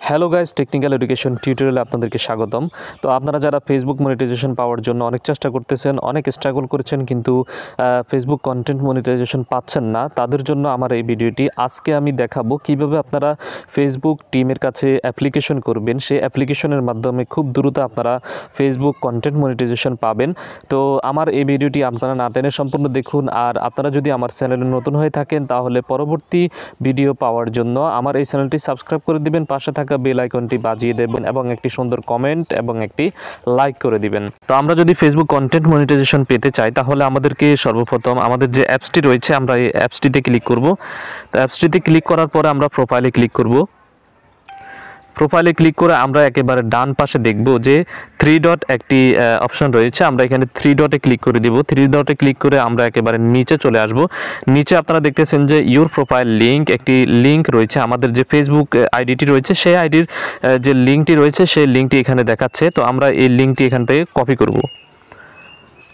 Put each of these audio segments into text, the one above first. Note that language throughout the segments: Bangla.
হ্যালো গাইস, টেকনিক্যাল এডুকেশন টিউটোরিয়ালে আপনাদেরকে স্বাগতম। তো আপনারা যারা ফেসবুক মনিটাইজেশন পাওয়ার জন্য অনেক চেষ্টা করতেছেন, অনেক স্ট্রাগল করেছেন, কিন্তু ফেসবুক কন্টেন্ট মনিটাইজেশন পাচ্ছেন না, তাদের জন্য আমার এই ভিডিওটি। আজকে আমি দেখাবো কিভাবে আপনারা ফেসবুক টিমের কাছে অ্যাপ্লিকেশন করবেন। সেই অ্যাপ্লিকেশনের মাধ্যমে খুব দ্রুত আপনারা ফেসবুক কন্টেন্ট মনিটাইজেশন পাবেন। তো আমার এই ভিডিওটি আপনারা না টেনে সম্পূর্ণ দেখুন। আর আপনারা যদি আমার চ্যানেলে নতুন হয়ে থাকেন তাহলে পরবর্তী ভিডিও পাওয়ার জন্য আমার এই চ্যানেলটি সাবস্ক্রাইব করে দিবেন, পাশে থাকা বেল আইকনটি বাজিয়ে দেবেন এবং একটি সুন্দর কমেন্ট এবং একটি লাইক করে দিবেন। তো আমরা যদি ফেসবুক কন্টেন্ট মনিটাইজেশন পেতে চাই তাহলে আমাদেরকে সর্বপ্রথম আমাদের যে অ্যাপসটি রয়েছে আমরা এই অ্যাপসটিতে ক্লিক করব। তো অ্যাপসটিতে ক্লিক করার পরে আমরা প্রোফাইলে ক্লিক করব। প্রোফাইলে ক্লিক করে আমরা একেবারে ডান পাশে দেখব যে 3 ডট একটি অপশন রয়েছে। আমরা এখানে 3 ডটে ক্লিক করে দিব। 3 ডটে ক্লিক করে আমরা একেবারে নিচে চলে আসব। নিচে আপনারা দেখতেছেন যে ইউর প্রোফাইল লিঙ্ক, একটি লিঙ্ক রয়েছে। আমাদের যে ফেসবুক আইডিটি রয়েছে সেই আইডির যে লিঙ্কটি রয়েছে সেই লিঙ্কটি এখানে দেখাচ্ছে। তো আমরা এই লিঙ্কটি এখান থেকে কপি করব।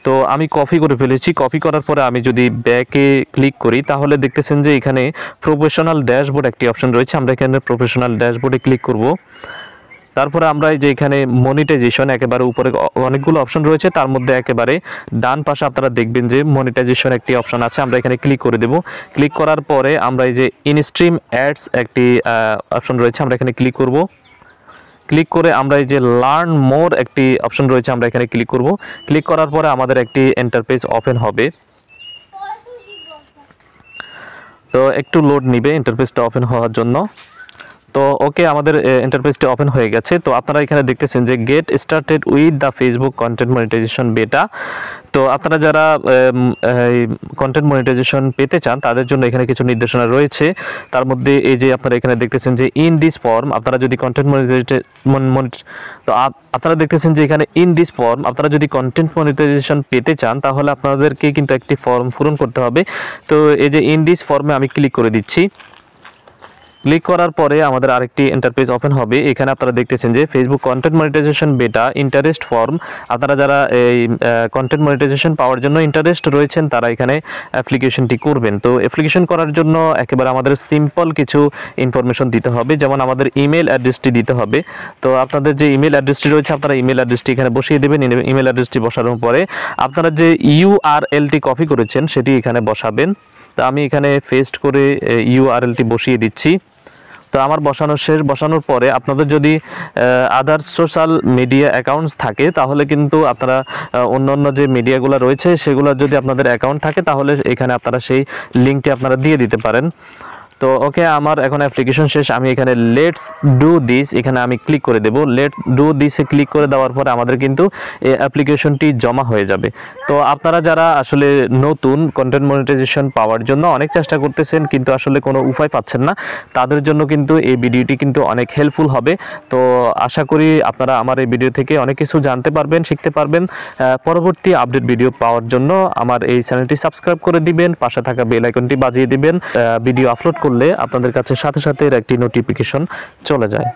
তো আমি কপি করে ফেলেছি। কপি করার পরে আমি যদি ব্যাকে ক্লিক করি তাহলে দেখতেছেন যে এখানে প্রফেশনাল ড্যাশবোর্ড একটি অপশন রয়েছে। আমরা এখানে প্রফেশনাল ড্যাশবোর্ডে ক্লিক করব। তারপরে আমরা এই যে এখানে মনিটাইজেশন একেবারে উপরে অনেকগুলো অপশন রয়েছে, তার মধ্যে একেবারে ডান পাশে আপনারা দেখবেন যে মনিটাইজেশন একটি অপশন আছে। আমরা এখানে ক্লিক করে দেব। ক্লিক করার পরে আমরা এই যে ইনস্ট্রিম অ্যাডস একটি অপশন রয়েছে, আমরা এখানে ক্লিক করব। ক্লিক করে আমরা এই যে লার্ন মোর একটি অপশন রয়েছে, আমরা এখানে ক্লিক করব। ক্লিক করার পরে আমাদের একটি ইন্টারফেস ওপেন হবে। তো একটু লোড নিবে ইন্টারফেসটা ওপেন হওয়ার জন্য। তো ওকে, আমাদের ইন্টারফেসটি ওপেন হয়ে গেছে। তো আপনারা এখানে দেখতেছেন যে get started with the Facebook content monetization beta. তো আপনারা যারা কন্টেন্ট মনিটাইজেশন পেতে চান তাদের জন্য এখানে কিছু নির্দেশনা রয়েছে। তার মধ্যে এই যে আপনারা এখানে দেখতেছেন যে ইন দিস ফর্ম আপনারা যদি কন্টেন্ট তো আপনারা দেখতেছেন যে এখানে ইন দিস ফর্ম আপনারা যদি কন্টেন্ট মনিটাইজেশন পেতে চান তাহলে আপনাদেরকে কিন্তু একটি ফর্ম পূরণ করতে হবে। তো এই যে ইন দিস ফর্মে আমি ক্লিক করে দিচ্ছি। ক্লিক করার পরে আমাদের আরেকটি ইন্টারফেস ওপেন হবে। এখানে আপনারা দেখতেছেন যে Facebook content monetization beta interest form. আপনারা যারা এই কন্টেন্ট মনিটাইজেশন পাওয়ার জন্য ইন্টারেস্ট রয়েছেন তারা এখানে অ্যাপ্লিকেশনটি করবেন। তো অ্যাপ্লিকেশন করার জন্য একেবারে আমাদের সিম্পল কিছু ইনফরমেশন দিতে হবে, যেমন আমাদের ইমেল অ্যাড্রেসটি দিতে হবে। তো আপনাদের যে ইমেল অ্যাড্রেসটি রয়েছে আপনারা ইমেল অ্যাড্রেসটি এখানে বসিয়ে দেবেন। ইমেল অ্যাড্রেসটি বসানোর পরে আপনারা যে ইউআরএলটি কপি করেছেন সেটি এখানে বসাবেন। তো আমি এখানে পেস্ট করে ইউআরএলটি বসিয়ে দিচ্ছি। তো আমার বসানো শেষ। বসানোর পরে আপনাদের যদি আদার সোশ্যাল মিডিয়া অ্যাকাউন্টস থাকে তাহলে কিন্তু আপনারা অন্য যে মিডিয়াগুলো রয়েছে সেগুলো যদি আপনাদের অ্যাকাউন্ট থাকে তাহলে এখানে আপনারা সেই লিঙ্কটি আপনারা দিয়ে দিতে পারেন। তো ওকে, আমার এখন অ্যাপ্লিকেশন শেষ। আমি এখানে লেটস ডু দিস এখানে আমি ক্লিক করে দেব। লেটস ডু দিসে ক্লিক করে দেওয়ার পরে আমাদের কিন্তু এই অ্যাপ্লিকেশনটি জমা হয়ে যাবে। তো আপনারা যারা আসলে নতুন কন্টেন্ট মনিটাইজেশন পাওয়ার জন্য অনেক চেষ্টা করতেছেন কিন্তু আসলে কোনো উপায় পাচ্ছেন না, তাদের জন্য কিন্তু এই ভিডিওটি কিন্তু অনেক হেল্পফুল হবে। তো আশা করি আপনারা আমার এই ভিডিও থেকে অনেক কিছু জানতে পারবেন, শিখতে পারবেন। পরবর্তী আপডেট ভিডিও পাওয়ার জন্য আমার এই চ্যানেলটি সাবস্ক্রাইব করে দিবেন, পাশে থাকা বেল আইকনটি বাজিয়ে দিবেন। ভিডিও আপলোড করলে আপনাদের কাছে সাথে সাথে এর একটি নোটিফিকেশন চলে যায়।